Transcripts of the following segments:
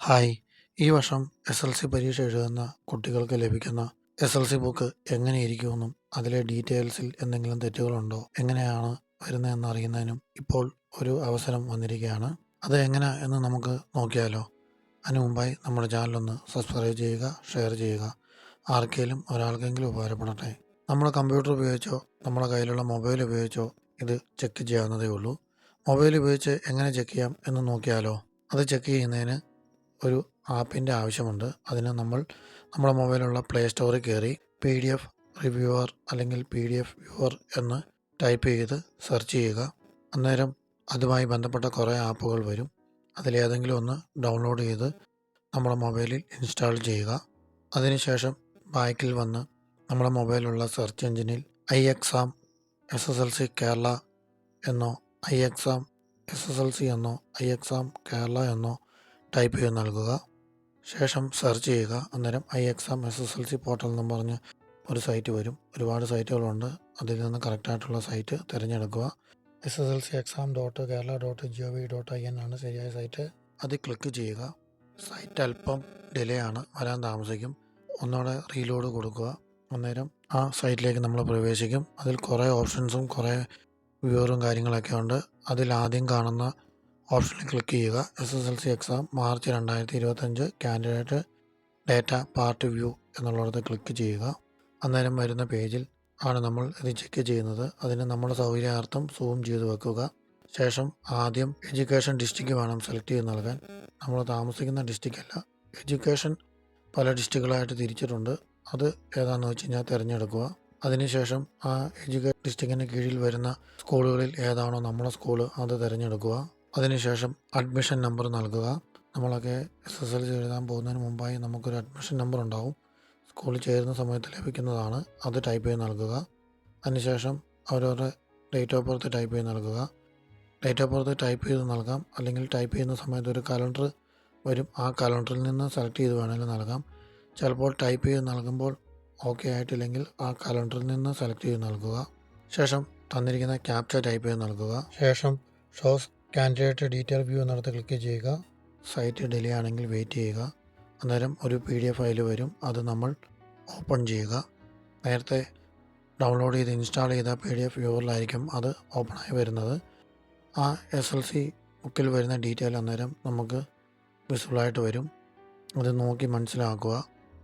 Hi! ഈ വർഷം എസ്.എൽ.സി പരീക്ഷ എഴുതുന്ന കുട്ടികൾക്ക് ലഭിക്കുന്ന എസ്.എൽ.സി ബുക്ക് എങ്ങനെയിരിക്കുമെന്നും അതിലെ ഡീറ്റെയിൽസിൽ എന്തെങ്കിലും തെറ്റുകളുണ്ടോ, എങ്ങനെയാണ് വരുന്നതെന്ന് അറിയുന്നതിനും ഇപ്പോൾ ഒരു അവസരം വന്നിരിക്കുകയാണ്. അത് എങ്ങനെ എന്ന് നമുക്ക് നോക്കിയാലോ? അതിനു മുമ്പായി നമ്മുടെ ചാനലൊന്ന് സബ്സ്ക്രൈബ് ചെയ്യുക, ഷെയർ ചെയ്യുക. ആർക്കെങ്കിലും ഒരാൾക്കെങ്കിലും ഉപകാരപ്പെടട്ടെ. നമ്മൾ കമ്പ്യൂട്ടർ ഉപയോഗിച്ചോ നമ്മുടെ കയ്യിലുള്ള മൊബൈൽ ഉപയോഗിച്ചോ ഇത് ചെക്ക് ചെയ്യാവുന്നതേ ഉള്ളൂ. മൊബൈൽ ഉപയോഗിച്ച് എങ്ങനെ ചെക്ക് ചെയ്യാം എന്ന് നോക്കിയാലോ? അത് ചെക്ക് ചെയ്യുന്നതിന് ഒരു ആപ്പിൻ്റെ ആവശ്യമുണ്ട്. അതിന് നമ്മുടെ മൊബൈലിലുള്ള പ്ലേ സ്റ്റോറിൽ കയറി PDF റിവ്യൂവർ അല്ലെങ്കിൽ PDF വ്യൂവർ എന്ന് ടൈപ്പ് ചെയ്ത് സെർച്ച് ചെയ്യുക. അന്നേരം അതുമായി ബന്ധപ്പെട്ട കുറേ ആപ്പുകൾ വരും. അതിലേതെങ്കിലും ഒന്ന് ഡൗൺലോഡ് ചെയ്ത് നമ്മുടെ മൊബൈലിൽ ഇൻസ്റ്റാൾ ചെയ്യുക. അതിനുശേഷം ബാക്കിൽ വന്ന് നമ്മുടെ മൊബൈലിലുള്ള സെർച്ച് എഞ്ചിനിൽ iExam SSLC കേരള എന്നോ iExam SSLC എന്നോ iExam കേരള എന്നോ ടൈപ്പ് ചെയ്ത് നൽകുക. ശേഷം സെർച്ച് ചെയ്യുക. അന്നേരം iExam SSLC പോർട്ടൽ എന്നും പറഞ്ഞ് ഒരു സൈറ്റ് വരും. ഒരുപാട് സൈറ്റുകളുണ്ട്. അതിൽ നിന്ന് കറക്റ്റായിട്ടുള്ള സൈറ്റ് തിരഞ്ഞെടുക്കുക. SSLCexam.kerala.gov.in ആണ് ശരിയായ സൈറ്റ്. അതിൽ ക്ലിക്ക് ചെയ്യുക. സൈറ്റ് അല്പം ഡിലേ ആണ്, വരാൻ താമസിക്കും. ഒന്നുകൂടെ റീലോഡ് കൊടുക്കുക. അന്നേരം ആ സൈറ്റിലേക്ക് നമ്മൾ പ്രവേശിക്കും. അതിൽ കുറേ ഓപ്ഷൻസും കുറേ വ്യൂവറും കാര്യങ്ങളൊക്കെ ഉണ്ട്. അതിൽ ആദ്യം കാണുന്ന ഓപ്ഷനിൽ ക്ലിക്ക് ചെയ്യുക. SSLC exam March 2025 candidate data part view എന്നുള്ളിടത്ത് ക്ലിക്ക് ചെയ്യുക. അന്നേരം വരുന്ന പേജിൽ ആണ് നമ്മൾ ഇത് ചെക്ക് ചെയ്യുന്നത്. അതിന് നമ്മുടെ സൗകര്യാർത്ഥം സൂം ചെയ്ത് വെക്കുക. ശേഷം ആദ്യം എഡ്യൂക്കേഷൻ ഡിസ്ട്രിക്റ്റ് വേണം സെലക്ട് ചെയ്ത് നൽകാൻ. നമ്മൾ താമസിക്കുന്ന ഡിസ്ട്രിക്റ്റ് അല്ല, എഡ്യൂക്കേഷൻ പല ഡിസ്ട്രിക്റ്റുകളായിട്ട് തിരിച്ചിട്ടുണ്ട്. അത് ഏതാണെന്ന് വെച്ച് കഴിഞ്ഞാൽ തിരഞ്ഞെടുക്കുക. അതിനുശേഷം ആ എഡ്യൂക്കേഷൻ ഡിസ്ട്രിക്റ്റിന് കീഴിൽ വരുന്ന സ്കൂളുകളിൽ ഏതാണോ നമ്മുടെ സ്കൂള് അത് തിരഞ്ഞെടുക്കുക. അതിനുശേഷം അഡ്മിഷൻ നമ്പർ നൽകുക. നമ്മളൊക്കെ SSLC എഴുതാൻ പോകുന്നതിന് മുമ്പായി നമുക്കൊരു അഡ്മിഷൻ നമ്പർ ഉണ്ടാവും. സ്കൂളിൽ ചേരുന്ന സമയത്ത് ലഭിക്കുന്നതാണ്. അത് ടൈപ്പ് ചെയ്ത് നൽകുക. അതിനുശേഷം അവരവരുടെ ഡേറ്റ് ഓഫ് ബർത്ത് ടൈപ്പ് ചെയ്ത് നൽകുക. ഡേറ്റ് ഓഫ് ബർത്ത് ടൈപ്പ് ചെയ്ത് നൽകാം, അല്ലെങ്കിൽ ടൈപ്പ് ചെയ്യുന്ന സമയത്ത് ഒരു കലണ്ടർ വരും. ആ കലണ്ടറിൽ നിന്ന് സെലക്ട് ചെയ്ത് വേണമെങ്കിൽ നൽകാം. ചിലപ്പോൾ ടൈപ്പ് ചെയ്ത് നൽകുമ്പോൾ ഓക്കെ ആയിട്ടില്ലെങ്കിൽ ആ കലണ്ടറിൽ നിന്ന് സെലക്ട് ചെയ്ത് നൽകുക. ശേഷം തന്നിരിക്കുന്ന ക്യാപ്ച ടൈപ്പ് ചെയ്ത് നൽകുക. ശേഷം ഷോസ് കാൻഡിഡേറ്റ് ഡീറ്റെയിൽ വ്യൂ എന്നിടത്ത് ക്ലിക്ക് ചെയ്യുക. സൈറ്റ് ഡിലേ ആണെങ്കിൽ വെയിറ്റ് ചെയ്യുക. അന്നേരം ഒരു PDF ഫയൽ വരും. അത് നമ്മൾ ഓപ്പൺ ചെയ്യുക. നേരത്തെ ഡൗൺലോഡ് ചെയ്ത് ഇൻസ്റ്റാൾ ചെയ്ത PDF വ്യൂവറിലായിരിക്കും അത് ഓപ്പണായി വരുന്നത്. ആ SSLC ബുക്കിൽ വരുന്ന ഡീറ്റെയിൽ അന്നേരം നമുക്ക് വിസിബിളായിട്ട് വരും. അത് നോക്കി മനസ്സിലാക്കുക.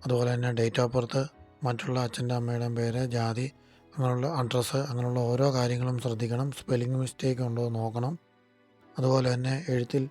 അതുപോലെ തന്നെ ഡേറ്റ് ഓഫ് ബർത്ത്, മറ്റുള്ള അച്ഛൻ്റെ അമ്മയുടെയും പേര്, ജാതി, അങ്ങനെയുള്ള അഡ്രസ്സ്, അങ്ങനെയുള്ള ഓരോ കാര്യങ്ങളും ശ്രദ്ധിക്കണം. സ്പെല്ലിംഗ് മിസ്റ്റേക്ക് ഉണ്ടോ എന്ന് നോക്കണം. അതുപോലെ തന്നെ എഴുത്തിൽ